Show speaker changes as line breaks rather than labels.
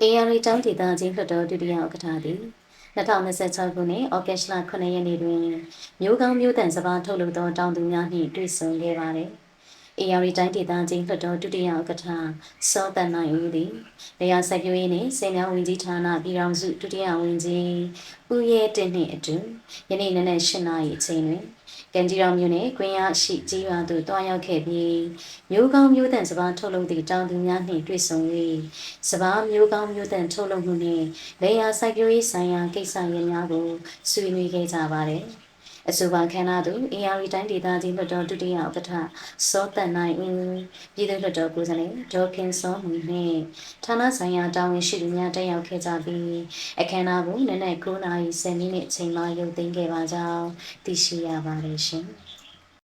AR တိုင်းဒေသကြီးလွှတ်တော်ဒုတိယဥက္ကဋ္ဌသည်2026ခုနှစ်ဩဂတ်လ9ရက်နေ့တွင်မျိုးကောင်းမျိုးတန်စပါးထုတ်လုပ်သောတောင်သူများနှင့်တွေ့ဆုံခဲ့ပါသည်။ AR တိုင်းဒေသကြီးလွှတ်တော်ဒုတိယဥက္ကဋ္ဌစောတန်နိုင်ဦးသည်နေရာစိုက်ပျိုးရေးနှင့်စေများဝင်ကြီးဌာနပြည်ထောင်စုဒုတိယဝန်ကြီးဦးရဲတင့်နှင့်အတူယနေ့နနက်8:00နာရီအချိန်တွင်ကန်ကြီးတော်မြို့နယ်ကွင်းရရှိကြီးရွာသို့တွားရောက်ခဲ့ပြီးမျိုးကောင်းမျိုးတန်စပါးထုတ်လုပ်သည့်တောင်သူများနှင့်တွေ့ဆုံ၍စပါးမျိုးကောင်းမျိုးတန်ထုတ်လုပ်မှုနှင့်လေယာစိုက်ပျိုးရေးဆိုင်ရာကိစ္စရပ်များကိုဆွေးနွေးခဲ့ကြပါသည်။အဆိုပါခန္ဓာသို့ AR တိုင်းဒေသကြီးလွှတ်တော်ဒုတိယဥက္ကဋ္ဌစောတန်နိုင်ဦးပြည်သူ့လွှတ်တော်ကိုယ်စားလှယ်ဒေါ်ခင်စောမူနှင့်ဌာနဆိုင်ရာတာဝန်ရှိသူများတက်ရောက်ခဲ့ကြပြီးအခမ်းအနားကိုနနက်9:10မိနစ်အချိန်မှရုပ်သိမ်းခဲ့ပါကြောင်းသိရှိရပါတယ်ရှင်။